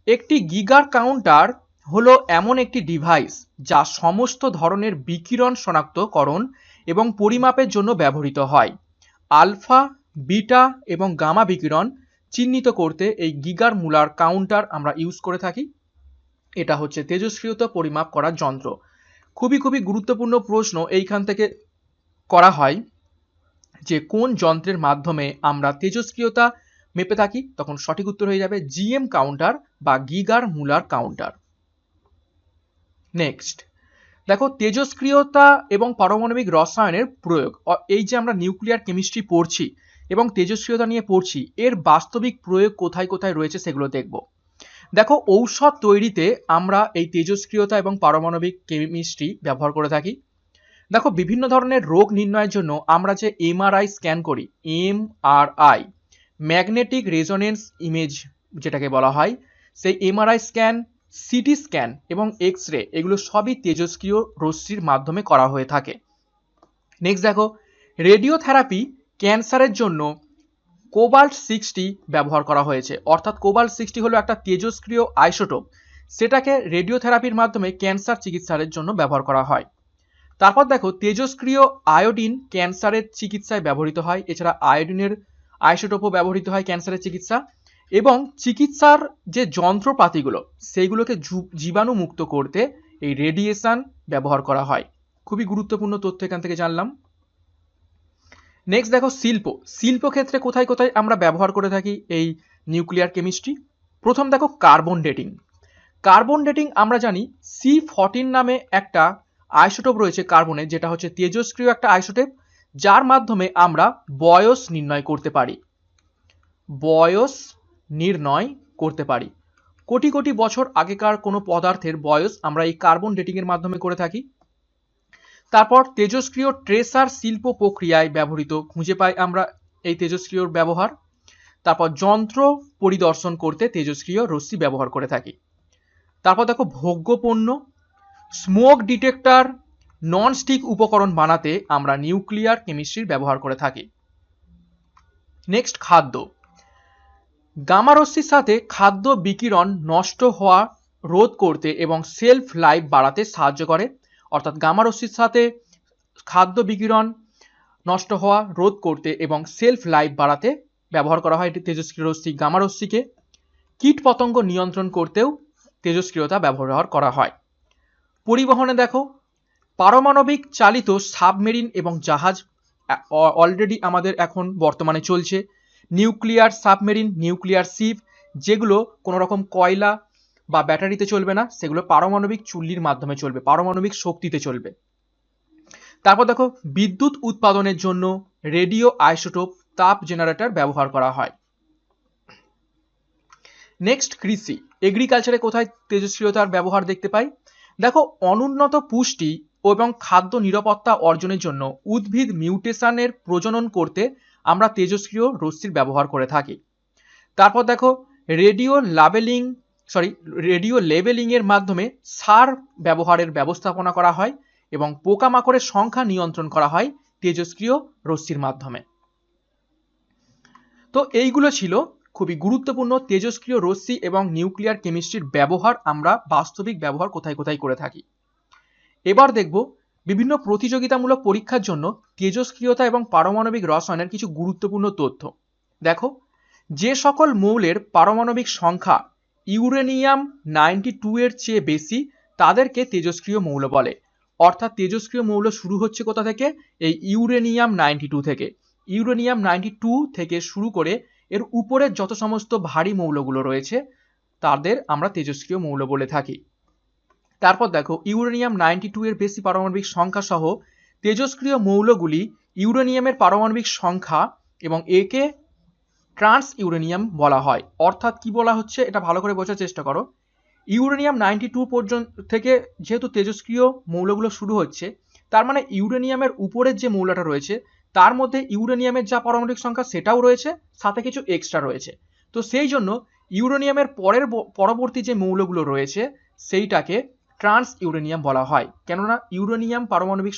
একটি গিগার কাউন্টার হলো এমন একটি ডিভাইস যা সমস্ত ধরনের বিকিরণ শনাক্তকরণ এবং পরিমাপের জন্য ব্যবহৃত হয়। আলফা, বিটা এবং গামা বিকিরণ চিহ্নিত করতে এই গিগার মুলার কাউন্টার আমরা ইউজ করে থাকি। এটা হচ্ছে তেজস্ক্রিয়তা পরিমাপ করার যন্ত্র। খুবই গুরুত্বপূর্ণ প্রশ্ন এইখান থেকে করা হয় যে কোন যন্ত্রের মাধ্যমে আমরা তেজস্ক্রিয়তা মেপে থাকি, তখন সঠিক উত্তর হয়ে যাবে জিএম কাউন্টার বা গিগার মুলার কাউন্টার। নেক্সট দেখো, তেজস্ক্রিয়তা এবং পারমাণবিক রসায়নের প্রয়োগ। এই যে আমরা নিউক্লিয়ার কেমিস্ট্রি পড়ছি এবং তেজস্ক্রিয়তা নিয়ে পড়ছি, এর বাস্তবিক প্রয়োগ কোথায় কোথায় রয়েছে সেগুলো দেখব। দেখো, ঔষধ তৈরিতে আমরা এই তেজস্ক্রিয়তা এবং পারমাণবিক কেমিস্ট্রি ব্যবহার করে থাকি। দেখো, বিভিন্ন ধরনের রোগ নির্ণয়ের জন্য আমরা যে এমআরআই স্ক্যান করি, এমআরআই ম্যাগনেটিক রেজোনেন্স ইমেজ যেটাকে বলা হয়, সেই এমআরআই স্ক্যান, সিটি স্ক্যান এবং এক্স রে এগুলো সবই তেজস্ক্রিয় রশ্মির মাধ্যমে করা হয়ে থাকে। নেক্সট দেখো, রেডিওথেরাপি ক্যান্সারের জন্য কোবাল্ট 60 ব্যবহার করা হয়েছে। অর্থাৎ কোবাল্ট 60 হলো একটা তেজস্ক্রিয় আইসোটোপ, সেটাকে রেডিওথেরাপির মাধ্যমে ক্যান্সার চিকিৎসার জন্য ব্যবহার করা হয়। তারপর দেখো, তেজস্ক্রিয় আয়োডিন ক্যান্সারের চিকিৎসায় ব্যবহৃত হয়। এছাড়া আয়োডিনের আইসোটোপও ব্যবহৃত হয় ক্যান্সারের চিকিৎসা। এবং চিকিৎসার যে যন্ত্রপাতিগুলো সেইগুলোকে জীবাণুমুক্ত করতে এই রেডিয়েশন ব্যবহার করা হয়। খুবই গুরুত্বপূর্ণ তথ্য এখান থেকে জানলাম। নেক্সট দেখো, শিল্পক্ষেত্রে কোথায় কোথায় আমরা ব্যবহার করে থাকি এই নিউক্লিয়ার কেমিস্ট্রি। প্রথম দেখো, কার্বন ডেটিং। কার্বন ডেটিং আমরা জানি C14 নামে একটা আইসোটোপ রয়েছে কার্বনের, যেটা হচ্ছে তেজস্ক্রিয় একটা আইসোটোপ, যার মাধ্যমে আমরা বয়স নির্ণয় করতে পারি। কোটি কোটি বছর আগেকার কোনো পদার্থের বয়স আমরা এই কার্বন ডেটিং এর মাধ্যমে করে থাকি। তারপর তেজস্ক্রিয় ট্রেসার শিল্প প্রক্রিয়ায় ব্যবহৃত খুঁজে পাই আমরা এই তেজস্ক্রিয়র ব্যবহার। তারপর যন্ত্র পরিদর্শন করতে তেজস্ক্রিয় রশ্মি ব্যবহার করে থাকি। তারপর দেখো ভোগ্য পণ্য, স্মোক ডিটেক্টর, নন স্টিক উপকরণ বানাতে আমরা নিউক্লিয়ার কেমিস্ট্রির ব্যবহার করে থাকি। নেক্সট খাদ্য, গামা রশ্মির সাথে খাদ্য বিকিরণ নষ্ট হওয়া রোধ করতে এবং সেলফ লাইফ বাড়াতে সাহায্য করে। অর্থাৎ গামা রশ্মির সাথে খাদ্য বিকিরণ নষ্ট হওয়া রোধ করতে এবং সেলফ লাইফ বাড়াতে ব্যবহার করা হয় এটি তেজস্ক্রিয় রশ্মি গামা রশ্মিকে। কীট পতঙ্গ নিয়ন্ত্রণ করতেও তেজস্ক্রিয়তা ব্যবহার করা হয়। পরিবহনে দেখো, পারমাণবিক চালিত সাবমেরিন এবং জাহাজ অলরেডি আমাদের এখন বর্তমানে চলছে। নিউক্লিয়ার সাবমেরিন, নিউক্লিয়ার শিপ, যেগুলো কোনো রকম কয়লা বা ব্যাটারিতে চলবে না, সেগুলো পারমাণবিক চুল্লির মাধ্যমে চলবে, পারমাণবিক শক্তিতে চলবে। তারপর দেখো, বিদ্যুৎ উৎপাদনের জন্য রেডিও আইসোটোপ তাপ জেনারেটর ব্যবহার করা হয়। নেক্সট কৃষি, এগ্রিকালচারে কোথায় তেজস্ক্রিয়তার ব্যবহার দেখতে পাই? দেখো, অনুন্নত পুষ্টি এবং খাদ্য নিরাপত্তা অর্জনের জন্য উদ্ভিদ মিউটেশনের প্রজনন করতে আমরা তেজস্ক্রিয় রশ্মির ব্যবহার করে থাকি। তারপর দেখো, রেডিও লেবেলিং এর মাধ্যমে সার ব্যবহারের ব্যবস্থাপনা করা হয় এবং পোকামাকড়ের সংখ্যা নিয়ন্ত্রণ করা হয় তেজস্ক্রিয় রশ্মির মাধ্যমে। তো এইগুলো ছিল খুবই গুরুত্বপূর্ণ তেজস্ক্রিয় রশ্মি এবং নিউক্লিয়ার কেমিস্ট্রির ব্যবহার, আমরা বাস্তবিক ব্যবহার কোথায় কোথায় করে থাকি। এবার দেখব বিভিন্ন প্রতিযোগিতামূলক পরীক্ষার জন্য তেজস্ক্রিয়তা এবং পারমাণবিক রসায়নের কিছু গুরুত্বপূর্ণ তথ্য। দেখো, যে সকল মৌলের পারমাণবিক সংখ্যা ইউরেনিয়াম 92 এর চেয়ে বেশি তাদেরকে তেজস্ক্রিয় মৌল বলে। অর্থাৎ তেজস্ক্রিয় মৌল শুরু হচ্ছে কোথা থেকে? এই ইউরেনিয়াম 92 থেকে। ইউরেনিয়াম 92 থেকে শুরু করে এর উপরের যত সমস্ত ভারী মৌলগুলো রয়েছে তাদের আমরা তেজস্ক্রিয় মৌল বলে থাকি। তারপর দেখো, ইউরেনিয়াম 92 এর বেশি পারমাণবিক সংখ্যা সহ তেজস্ক্রিয় মৌলগুলি ইউরেনিয়ামের পারমাণবিক সংখ্যা এবং একে ট্রান্স ইউরেনিয়াম বলা হয়। অর্থাৎ কি বলা হচ্ছে এটা ভালো করে বোঝার চেষ্টা করো। ইউরেনিয়াম 92 পর্যন্ত থেকে যেহেতু তেজস্ক্রিয় মৌলগুলো শুরু হচ্ছে, তার মানে ইউরেনিয়ামের উপরের যে মৌলটা রয়েছে তার মধ্যে ইউরেনিয়ামের যা পারমাণবিক সংখ্যা সেটাও রয়েছে, সাথে কিছু এক্সট্রা রয়েছে। তো সেই জন্য ইউরেনিয়ামের পরবর্তী যে মৌলগুলো রয়েছে সেইটাকে ট্রান্স ইউরেনিয়াম বলা হয়। কেননা ইউরেনিয়াম পারমাণবিক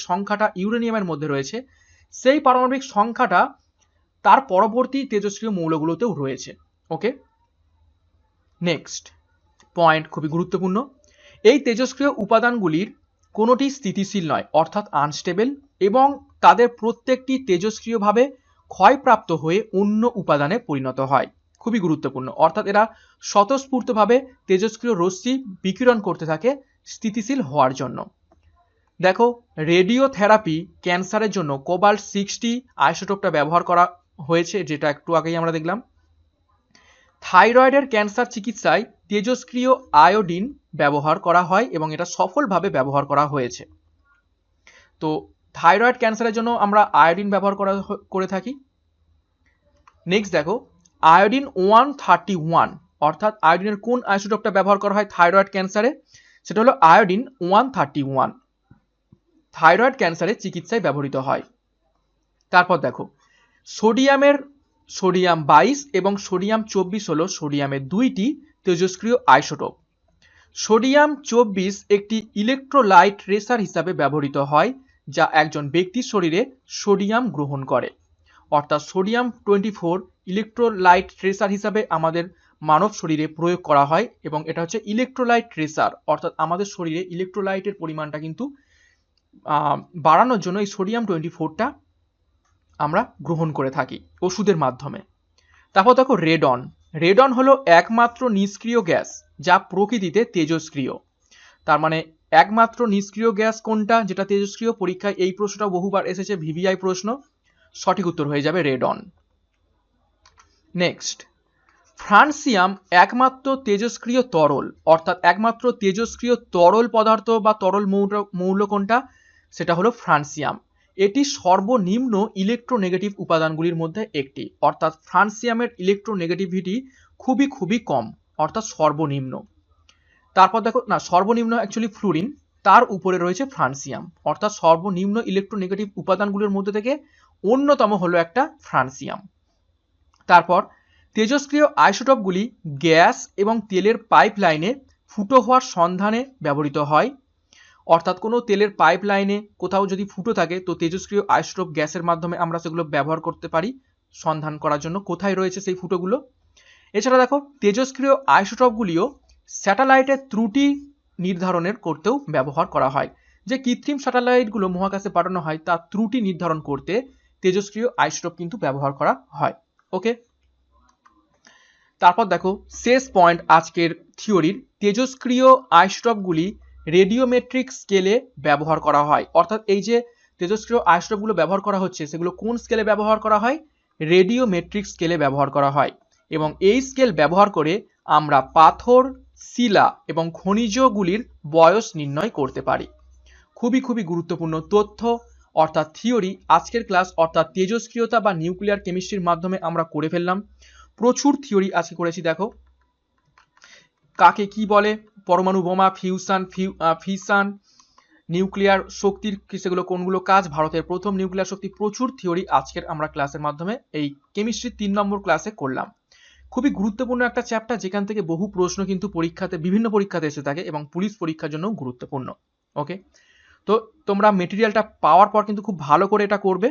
সংখ্যাটা ইউরেনিয়ামের মধ্যে রয়েছে, সেই পারমাণবিক সংখ্যাটা তার পরবর্তী তেজস্ক্রিয় মৌলগুলোতেও রয়েছে। ওকে, নেক্সট পয়েন্ট খুবই গুরুত্বপূর্ণ। এই তেজস্ক্রিয় উপাদানগুলির কোনোটি স্থিতিশীল নয়, অর্থাৎ আনস্টেবল, এবং তাদের প্রত্যেকটি তেজস্ক্রিয়ভাবে ক্ষয়প্রাপ্ত হয়ে অন্য উপাদানে পরিণত হয়। খুবই গুরুত্বপূর্ণ, অর্থাৎ এরা স্বতঃস্ফূর্তভাবে তেজস্ক্রিয় রশ্মি বিকিরণ করতে থাকে স্থিতিশীল হওয়ার জন্য। দেখো, রেডিওথেরাপি ক্যান্সারের জন্য কোবাল্ট 60 আইসোটোপটা ব্যবহার করা হয়েছে, যেটা একটু আগেই আমরা দেখলাম। থাইরয়েডের ক্যান্সার চিকিৎসায় তেজস্ক্রিয় আয়োডিন ব্যবহার করা হয় এবং এটা সফলভাবে ব্যবহার করা হয়েছে। তো থাইরয়েড ক্যান্সারের জন্য আমরা আয়োডিন ব্যবহার করে থাকি। নেক্সট দেখো, আয়োডিন 131, অর্থাৎ আয়োডিনের কোন আইসোটোপটা ব্যবহার করা হয় থাইরয়েড ক্যান্সারে? সেটা হলো আয়োডিন 131, থাইরয়েড ক্যান্সারের চিকিৎসায় ব্যবহৃত হয়। তারপর দেখো, সোডিয়াম 22 এবং সোডিয়াম 24 হলো সোডিয়ামের দুইটি তেজস্ক্রিয় আইসোটোপ। সোডিয়াম 24 একটি ইলেকট্রোলাইট ট্রেসার হিসাবে ব্যবহৃত হয়, যা একজন ব্যক্তির শরীরে সোডিয়াম গ্রহণ করে। অর্থাৎ সোডিয়াম 24 ইলেকট্রোলাইট ট্রেসার হিসাবে আমাদের মানব শরীরে প্রয়োগ করা হয় এবং এটা হচ্ছে ইলেকট্রোলাইট ট্রেসার, অর্থাৎ আমাদের শরীরে ইলেকট্রোলাইটের পরিমাণটা কিন্তু বাড়ানোর জন্য এই সোডিয়াম 24টা আমরা গ্রহণ করে থাকি ওষুধের মাধ্যমে। তারপর দেখো, রেডন হলো একমাত্র নিষ্ক্রিয় গ্যাস যা প্রকৃতিতে তেজস্ক্রিয়। তার মানে একমাত্র নিষ্ক্রিয় গ্যাস কোনটা যেটা তেজস্ক্রিয়? পরীক্ষায় এই প্রশ্নটা বহুবার এসেছে, ভিভিআই প্রশ্ন। সঠিক উত্তর হয়ে যাবে রেডন। নেক্সট, ফ্রান্সিয়াম একমাত্র তেজস্ক্রিয় তরল, অর্থাৎ একমাত্র তেজস্ক্রিয় তরল পদার্থ বা তরল মৌল কোনটা? সেটা হলো ফ্রান্সিয়াম। এটি সর্বনিম্ন ইলেকট্রোনেগেটিভ উপাদানগুলির মধ্যে একটি, অর্থাৎ ফ্রান্সিয়ামের ইলেকট্রোনেগেটিভিটি খুবই কম, অর্থাৎ সর্বনিম্ন। তারপর দেখো, না সর্বনিম্ন অ্যাকচুয়ালি ফ্লুরিন, তার উপরে রয়েছে ফ্রান্সিয়াম, অর্থাৎ সর্বনিম্ন ইলেকট্রোনেগেটিভ উপাদানগুলির মধ্যে থেকে অন্যতম হলো একটা ফ্রান্সিয়াম। তারপর তেজস্ক্রিয় আইসোটোপগুলি গ্যাস এবং তেলের পাইপলাইনে ফুটো হওয়ার সন্ধানে ব্যবহৃত হয়। অর্থাৎ কোনো তেলের পাইপলাইনে কোথাও যদি ফুটো থাকে তো তেজস্ক্রিয় আইসোটোপ গ্যাসের মাধ্যমে আমরা সেগুলো ব্যবহার করতে পারি সন্ধান করার জন্য কোথায় রয়েছে সেই ফুটোগুলো। এছাড়া দেখো তেজস্ক্রিয় আইসোটোপগুলিও স্যাটেলাইটের ত্রুটি নির্ধারণের করতেও ব্যবহার করা হয়। যে কৃত্রিম স্যাটেলাইটগুলো মহাকাশে পাঠানো হয় তার ত্রুটি নির্ধারণ করতে তেজস্ক্রিয় আইসোটোপ কিন্তু ব্যবহার করা হয়। ওকে, তারপর দেখো শেষ পয়েন্ট আজকের থিওরির, তেজস্ক্রিয় আইসোটোপগুলি রেডিওমেট্রিক স্কেলে ব্যবহার করা হয়। অর্থাৎ এই যে তেজস্ক্রিয় আইসোটোপগুলো ব্যবহার করা হচ্ছে সেগুলো কোন স্কেলে ব্যবহার করা হয়? রেডিওমেট্রিক স্কেলে ব্যবহার করা হয়। এবং এই স্কেল ব্যবহার করে আমরা পাথর, শিলা এবং খনিজগুলির বয়স নির্ণয় করতে পারি। খুবই গুরুত্বপূর্ণ তথ্য অর্থাৎ থিওরি আজকের ক্লাস অর্থাৎ তেজস্ক্রিয়তা বা নিউক্লিয়ার কেমিস্ট্রির মাধ্যমে আমরা করে ফেললাম। প্রচুর থিওরি আজকে করেছি। দেখো কাকে কি বলে, পরমাণু বোমা, ফিউশন, নিউক্লিয়ার শক্তির সেগুলো কোনগুলো কাজ, ভারতের প্রথম নিউক্লিয়ার শক্তি, প্রচুর থিওরি আজকের আমরা ক্লাসের মাধ্যমে এই কেমিস্ট্রি 3 নম্বর ক্লাসে করলাম। খুবই গুরুত্বপূর্ণ একটা চ্যাপ্টার যেখান থেকে বহু প্রশ্ন কিন্তু পরীক্ষাতে বিভিন্ন পরীক্ষাতে এসে থাকে এবং পুলিশ পরীক্ষার জন্য গুরুত্বপূর্ণ। ওকে, তো তোমরা মেটেরিয়ালটা পাওয়ার পর কিন্তু খুব ভালো করে এটা করবে।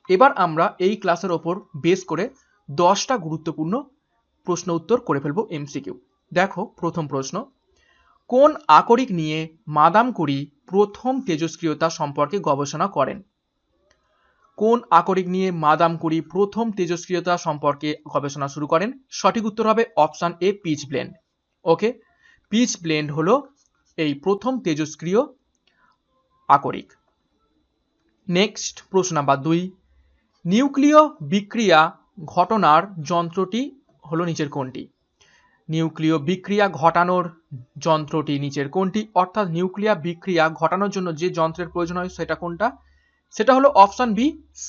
এবার আমরা এই ক্লাসের ওপর বেস করে 10টা গুরুত্বপূর্ণ প্রশ্ন উত্তর করে ফেলবো এমসিকিউ। দেখো প্রথম প্রশ্ন, কোন আকরিক নিয়ে মাদাম কুরি প্রথম তেজস্ক্রিয়তা সম্পর্কে গবেষণা করেন? কোন আকরিক নিয়ে মাদাম কুরি প্রথম তেজস্ক্রিয়তা সম্পর্কে গবেষণা শুরু করেন? সঠিক উত্তর হবে option A, pitchblende. Okay, pitchblende হলো এই প্রথম তেজস্ক্রিয় আকরিক। নেক্সট প্রশ্ন নাম্বার 2, নিউক্লিয় বিক্রিয়া ঘটনার যন্ত্রটি হলো নিচের কোনটি? নিউক্লিয় বিক্রিয়া ঘটানোর যন্ত্রটি নিচের কোনটি? অর্থাৎ নিউক্লিয়ার বিক্রিয়া ঘটানোর জন্য যে যন্ত্রের প্রয়োজন হয় সেটা কোনটা? সেটা হলো অপশন বি,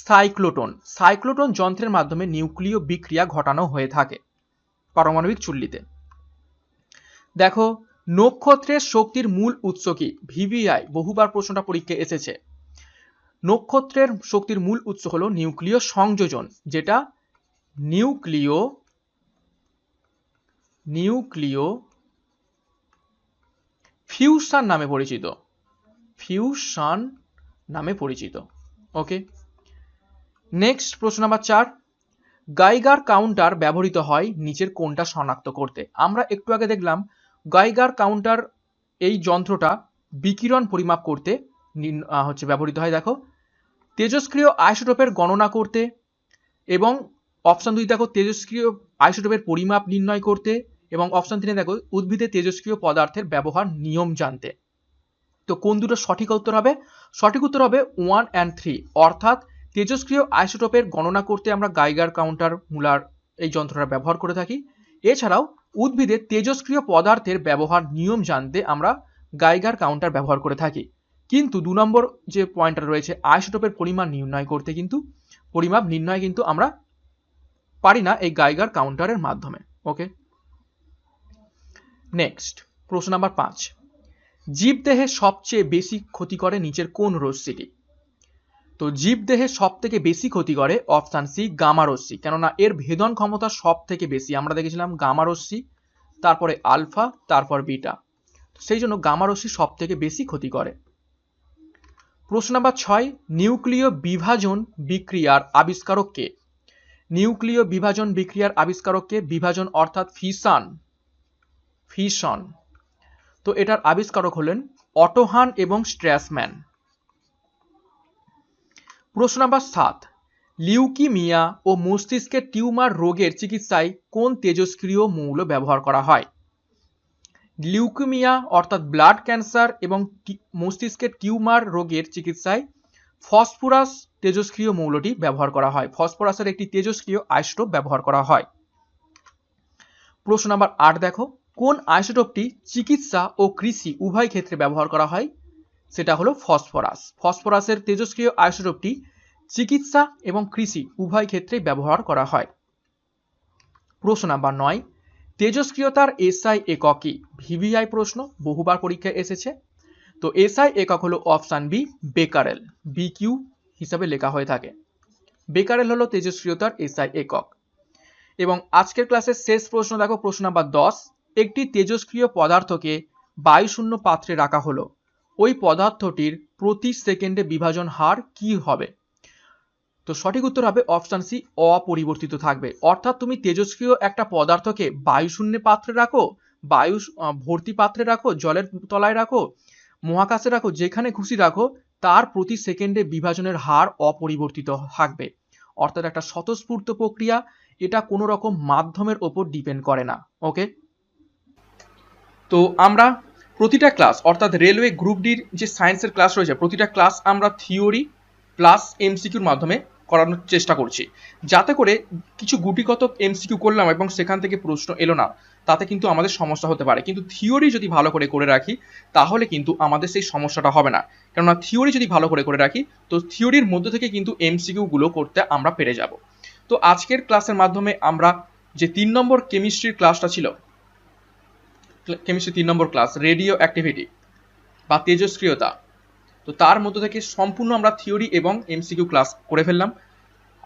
সাইক্লোটন। সাইক্লোটন যন্ত্রের মাধ্যমে নিউক্লিয় বিক্রিয়া ঘটানো হয়ে থাকে পারমাণবিক চুল্লিতে। দেখো নক্ষত্রের শক্তির মূল উৎস কি? ভিভিআই বহুবার প্রশ্নটা পরীক্ষায় এসেছে। নক্ষত্রের শক্তির মূল উৎস হলো নিউক্লিয় সংযোজন, যেটা নিউক্লিয় ফিউশন নামে পরিচিত। ফিউশন নামে পরিচিত। ওকে, নেক্সট প্রশ্ন নাম্বার 4, গাইগার কাউন্টার ব্যবহৃত হয় নিচের কোনটা শনাক্ত করতে? আমরা একটু আগে দেখলাম গাইগার কাউন্টার এই যন্ত্রটা বিকিরণ পরিমাপ করতে ব্যবহৃত হয়। দেখো তেজস্ক্রিয় আইসোটোপের গণনা করতে, এবং অপশন 2 দেখো তেজস্ক্রিয় আইসোটোপের পরিমাপ নির্ণয় করতে, এবং অপশন 3 দেখো উদ্ভিদে তেজস্ক্রিয় পদার্থের ব্যবহার নিয়ম জানতে। তো কোন দুটো সঠিক উত্তর হবে? সঠিক উত্তর হবে 1 and 3। অর্থাৎ তেজস্ক্রিয় আইসোটোপের গণনা করতে আমরা গাইগার কাউন্টার মুলার এই যন্ত্রটা ব্যবহার করে থাকি। এছাড়াও উদ্ভিদে তেজস্ক্রিয় পদার্থের ব্যবহার নিয়ম জানতে আমরা গাইগার কাউন্টার ব্যবহার করে থাকি। কিন্তু 2 নম্বর যে পয়েন্টটা রয়েছে আইসোটোপের পরিমাণ নির্ণয় করতে কিন্তু পরিমাপ নির্ণয় কিন্তু আমরা পারি না এই গাইগার কাউন্টারের মাধ্যমে। ওকে, নেক্সট প্রশ্ন নাম্বার 5, জীবদেহে সবচেয়ে বেশি ক্ষতি করে নিচের কোন রশ্মিটি? তো জীবদেহে সব থেকে বেশি ক্ষতি করে অপশন সি, গামা রশ্মি। কেননা এর ভেদন ক্ষমতা সব থেকে বেশি। আমরা দেখেছিলাম গামা রশ্মি, তারপরে আলফা, তারপর বিটা, সেই জন্য গামা রশ্মি সব থেকে বেশি ক্ষতি করে। প্রশ্ন নাম্বার 6, নিউক্লিয় বিভাজন বিক্রিয়ার আবিষ্কারক কে? নিউক্লিয় বিভাজন বিক্রিয়ার আবিষ্কারক কে? বিভাজন অর্থাৎ ফিশন। তো এটার আবিষ্কারক হলেন অটো হান এবং স্ট্র্যাসম্যান। প্রশ্ন নাম্বার 7, লিউকিমিয়া ও মস্তিষ্কের টিউমার রোগের চিকিৎসায় কোন তেজস্ক্রিয় মৌল ব্যবহার করা হয়? লিউকিমিয়া অর্থাৎ ব্লাড ক্যান্সার এবং মস্তিষ্কের টিউমার রোগের চিকিৎসায় ফসফরাস তেজস্ক্রিয় মৌলটি ব্যবহার করা হয়। ফসফরাসের একটি তেজস্ক্রিয় আইসোটোপ ব্যবহার করা হয়। প্রশ্ন নাম্বার 8 দেখো, কোন আইসোটোপটি চিকিৎসা ও কৃষি উভয় ক্ষেত্রে ব্যবহার করা হয়? সেটা হলো ফসফরাস। ফসফরাসের তেজস্ক্রিয় আইসোটোপটি চিকিৎসা এবং কৃষি উভয় ক্ষেত্রেই ব্যবহার করা হয়। প্রশ্ন নাম্বার 9, তেজস্ক্রিয়তার এসআই একক কি? ভিভিআই প্রশ্ন, বহুবার পরীক্ষায় এসেছে। তো এসআই একক হলো অপশন বি, বেকারেল। বিকিউ হিসাবে লেখা হয়ে থাকে। বেকারেল হলো তেজস্ক্রিয়তার এসআই একক। এবং আজকের ক্লাসের শেষ প্রশ্ন দেখো, প্রশ্ন নাম্বার 10। একটি তেজস্ক্রিয় পদার্থকে বায়ুশূন্য পাত্রে রাখা হলো, ওই পদার্থটির প্রতি সেকেন্ডে বিভাজন হার কি হবে? তো সঠিক উত্তর হবে অপশন সি, অপরিবর্তিত থাকবে। অর্থাৎ তুমি তেজস্ক্রিয় একটা পদার্থকে বায়ুশূন্য পাত্রে রাখো, বায়ু ভর্তি পাত্রে রাখো, জলের তলায় রাখো, মহাকাশে রাখো, যেখানে খুশি রাখো, তার প্রতি সেকেন্ডে বিভাজনের হার অপরিবর্তিত থাকবে। অর্থাৎ একটা স্বতঃস্ফূর্ত প্রক্রিয়া, এটা কোনো রকম মাধ্যমের ওপর ডিপেন্ড করে না। ওকে, তো আমরা প্রতিটা ক্লাস অর্থাৎ রেলওয়ে গ্রুপ ডির যে সায়েন্সের ক্লাস রয়েছে, প্রতিটা ক্লাস আমরা থিওরি প্লাস এমসিকিউর মাধ্যমে করানোর চেষ্টা করছি, যাতে করে কিছু গুটিগত এমসিকিউ করলাম এবং সেখান থেকে প্রশ্ন এলো না, তাতে কিন্তু আমাদের সমস্যা হতে পারে। কিন্তু থিওরি যদি ভালো করে রাখি, তাহলে কিন্তু আমাদের সেই সমস্যাটা হবে না। কেননা থিওরি যদি ভালো করে রাখি, তো থিওরির মধ্যে থেকে কিন্তু এমসিকিউগুলো করতে আমরা পেরে যাব। তো আজকের ক্লাসের মাধ্যমে আমরা যে 3 নম্বর কেমিস্ট্রির ক্লাসটা ছিল, কেমিস্ট্রি 3 নম্বর ক্লাস রেডিও অ্যাক্টিভিটি বা তেজস্ক্রিয়তা, তো তার মধ্যে থেকে সম্পূর্ণ আমরা থিওরি এবং এমসিকিউ ক্লাস করে ফেললাম।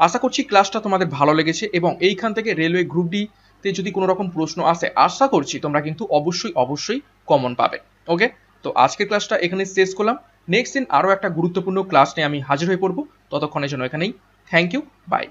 আশা করছি ক্লাসটা তোমাদের ভালো লেগেছে এবং এইখান থেকে রেলওয়ে গ্রুপ ডি তে যদি কোনো রকম প্রশ্ন আসে, আশা করছি তোমরা কিন্তু অবশ্যই কমন পাবে। ওকে, তো আজকের ক্লাসটা এখানে শেষ করলাম। নেক্সট দিন আরও একটা গুরুত্বপূর্ণ ক্লাস নিয়ে আমি হাজির হয়ে পড়বো। ততক্ষণের জন্য এখানেই থ্যাংক ইউ, বাই।